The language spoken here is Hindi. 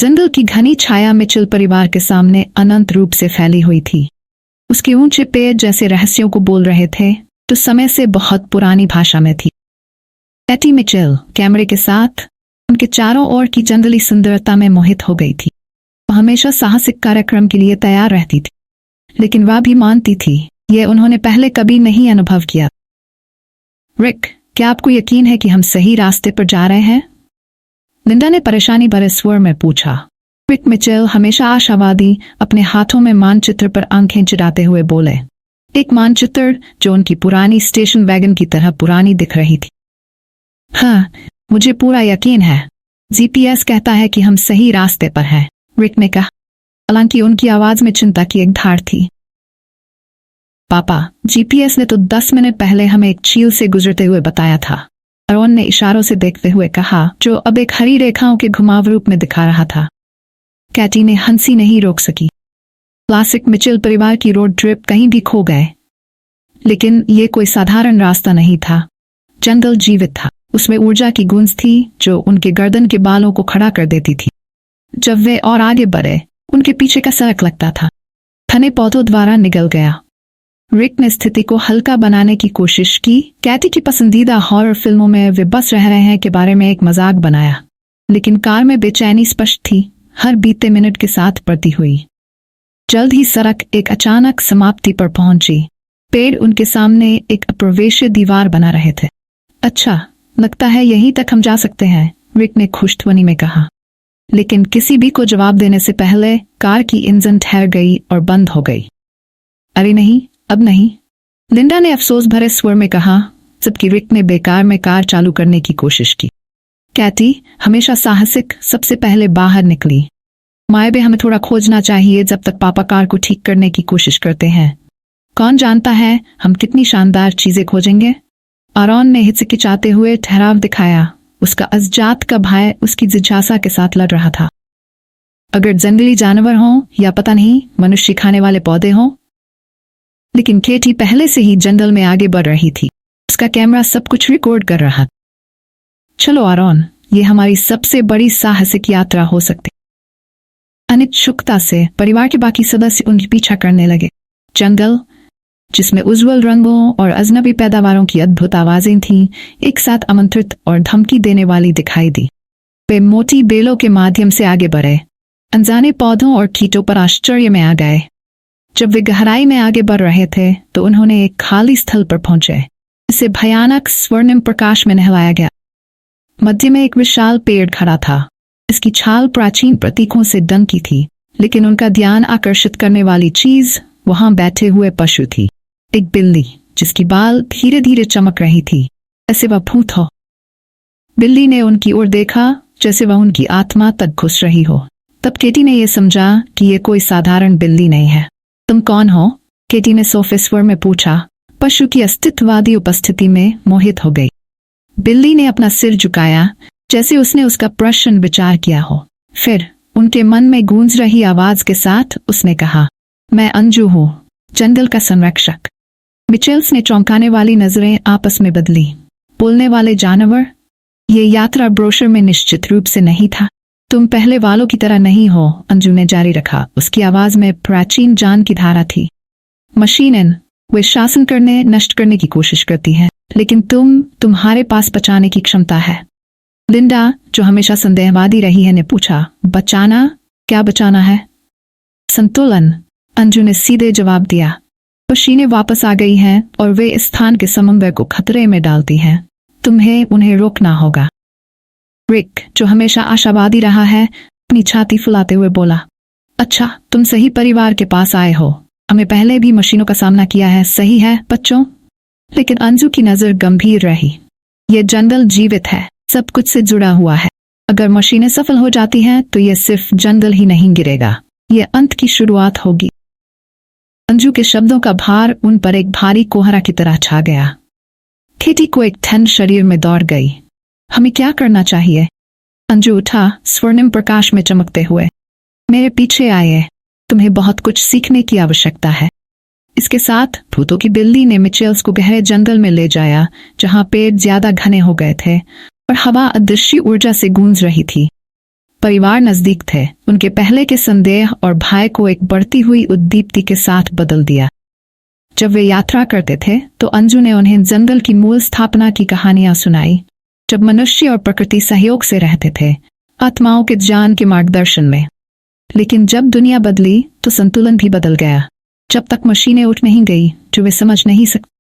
जंगल की घनी छाया मिचेल परिवार के सामने अनंत रूप से फैली हुई थी। उसके ऊंचे पेड़ जैसे रहस्यों को बोल रहे थे, तो समय से बहुत पुरानी भाषा में थी। कैटी मिचेल कैमरे के साथ उनके चारों ओर की जंगली सुंदरता में मोहित हो गई थी। वह हमेशा साहसिक कार्यक्रम के लिए तैयार रहती थी, लेकिन वह भी मानती थी यह उन्होंने पहले कभी नहीं अनुभव किया। रिक, क्या आपको यकीन है कि हम सही रास्ते पर जा रहे हैं? लिंडा ने परेशानी भरे स्वर में पूछा। रिक मिचेल हमेशा आशावादी अपने हाथों में मानचित्र पर आंखें चिराते हुए बोले। एक मानचित्र जो उनकी पुरानी स्टेशन वैगन की तरह पुरानी दिख रही थी। हाँ, मुझे पूरा यकीन है। जीपीएस कहता है कि हम सही रास्ते पर हैं, रिक ने कहा, हालांकि उनकी आवाज में चिंता की एक धार थी। पापा, जीपीएस ने तो 10 मिनट पहले हमें एक झील से गुजरते हुए बताया था, अरोन ने इशारों से देखते हुए कहा, जो अब एक हरी रेखाओं के घुमाव रूप में दिखा रहा था। कैटी ने हंसी नहीं रोक सकी। क्लासिक मिचेल परिवार की रोड ट्रिप कहीं भी खो गए, लेकिन ये कोई साधारण रास्ता नहीं था। जंगल जीवित था, उसमें ऊर्जा की गूंज थी जो उनके गर्दन के बालों को खड़ा कर देती थी। जब वे और आगे बढ़े, उनके पीछे का सड़क लगता था घने पौधों द्वारा निगल गया। रिक ने स्थिति को हल्का बनाने की कोशिश की। कैटी की पसंदीदा हॉरर फिल्मों में वे बस रह रहे हैं के बारे में एक मजाक बनाया, लेकिन कार में बेचैनी स्पष्ट थी, हर बीते मिनट के साथ बढ़ती हुई। जल्द ही सड़क एक अचानक समाप्ति पर पहुंची। पेड़ उनके सामने एक अप्रवेश्य दीवार बना रहे थे। अच्छा, लगता है यहीं तक हम जा सकते हैं, रिक ने खुश ध्वनि में कहा। लेकिन किसी भी को जवाब देने से पहले कार की इंजन ठहर गई और बंद हो गई। अरे नहीं, अब नहीं, लिंडा ने अफसोस भरे स्वर में कहा, जबकि रिक ने बेकार में कार चालू करने की कोशिश की। कैटी हमेशा साहसिक सबसे पहले बाहर निकली। मायबे, हमें थोड़ा खोजना चाहिए जब तक पापा कार को ठीक करने की कोशिश करते हैं। कौन जानता है हम कितनी शानदार चीजें खोजेंगे। आरोन ने हिचकिचाते हुए ठहराव दिखाया। उसका अज्जात का भाई उसकी जिज्ञासा के साथ लड़ रहा था। अगर जंगली जानवर हों या पता नहीं मनुष्य खाने वाले पौधे हों। लेकिन केटी पहले से ही जंगल में आगे बढ़ रही थी। उसका कैमरा सब कुछ रिकॉर्ड कर रहा। चलो आरोन, ये हमारी सबसे बड़ी साहसिक यात्रा हो सकती। अनिच्छुकता से परिवार के बाकी सदस्य उनके पीछा करने लगे। जंगल, जिसमें उज्जवल रंगों और अजनबी पैदावारों की अद्भुत आवाजें थीं, एक साथ आमंत्रित और धमकी देने वाली दिखाई दी। वे मोटी बेलों के माध्यम से आगे बढ़े, अनजाने पौधों और कीटों पर आश्चर्य में आ गए। जब वे गहराई में आगे बढ़ रहे थे तो उन्होंने एक खाली स्थल पर पहुंचे। इसे भयानक स्वर्णिम प्रकाश में नहलाया गया। मध्य में एक विशाल पेड़ खड़ा था। इसकी छाल प्राचीन प्रतीकों से डंकी थी, लेकिन उनका ध्यान आकर्षित करने वाली चीज वहां बैठे हुए पशु थी। एक बिल्ली जिसकी बाल धीरे धीरे चमक रही थी, ऐसे वह भूत हो। बिल्ली ने उनकी ओर देखा जैसे वह उनकी आत्मा तक घुस रही हो। तब केटी ने यह समझा कि यह कोई साधारण बिल्ली नहीं है। तुम कौन हो? केटी ने सोफे स्वर में पूछा, पशु की अस्तित्ववादी उपस्थिति में मोहित हो गई। बिल्ली ने अपना सिर झुकाया जैसे उसने उसका प्रश्न विचार किया हो। फिर उनके मन में गूंज रही आवाज के साथ उसने कहा, मैं अंजू हूं, जंगल का संरक्षक। मिचेल्स ने चौंकाने वाली नजरें आपस में बदली। बोलने वाले जानवर? ये यात्रा ब्रोशर में निश्चित रूप से नहीं था। तुम पहले वालों की तरह नहीं हो, अंजू ने जारी रखा। उसकी आवाज में प्राचीन जान की धारा थी। मशीनें, वे शासन करने, नष्ट करने की कोशिश करती हैं, लेकिन तुम्हारे पास बचाने की क्षमता है। लिंडा, जो हमेशा संदेहवादी रही है, ने पूछा, बचाना? क्या बचाना है? संतुलन, अंजू ने सीधे जवाब दिया। मशीनें वापस आ गई हैं और वे इस स्थान के समन्वय को खतरे में डालती हैं। तुम्हें उन्हें रोकना होगा। रिक, जो हमेशा आशावादी रहा है, अपनी छाती फुलाते हुए बोला, अच्छा, तुम सही परिवार के पास आए हो। हमें पहले भी मशीनों का सामना किया है, सही है बच्चों? लेकिन अंजू की नजर गंभीर रही। यह जंगल जीवित है, सब कुछ से जुड़ा हुआ है। अगर मशीनें सफल हो जाती हैं तो यह सिर्फ जंगल ही नहीं गिरेगा, यह अंत की शुरुआत होगी। अंजू के शब्दों का भार उन पर एक भारी कोहरा की तरह छा गया। केटी को एक ठंड शरीर में दौड़ गई। हमें क्या करना चाहिए? अंजू उठा, स्वर्णिम प्रकाश में चमकते हुए। मेरे पीछे आइए, तुम्हें बहुत कुछ सीखने की आवश्यकता है। इसके साथ भूतों की बिल्ली ने मिचेल्स को गहरे जंगल में ले जाया, जहां पेड़ ज्यादा घने हो गए थे और हवा अदृश्य ऊर्जा से गूंज रही थी। परिवार नजदीक थे, उनके पहले के संदेह और भय को एक बढ़ती हुई उद्दीप्ति के साथ बदल दिया। जब वे यात्रा करते थे तो अंजू ने उन्हें जंगल की मूल स्थापना की कहानियां सुनाई, जब मनुष्य और प्रकृति सहयोग से रहते थे, आत्माओं के ज्ञान के मार्गदर्शन में। लेकिन जब दुनिया बदली तो संतुलन भी बदल गया। जब तक मशीनें उठ नहीं गई जो वे समझ नहीं सकते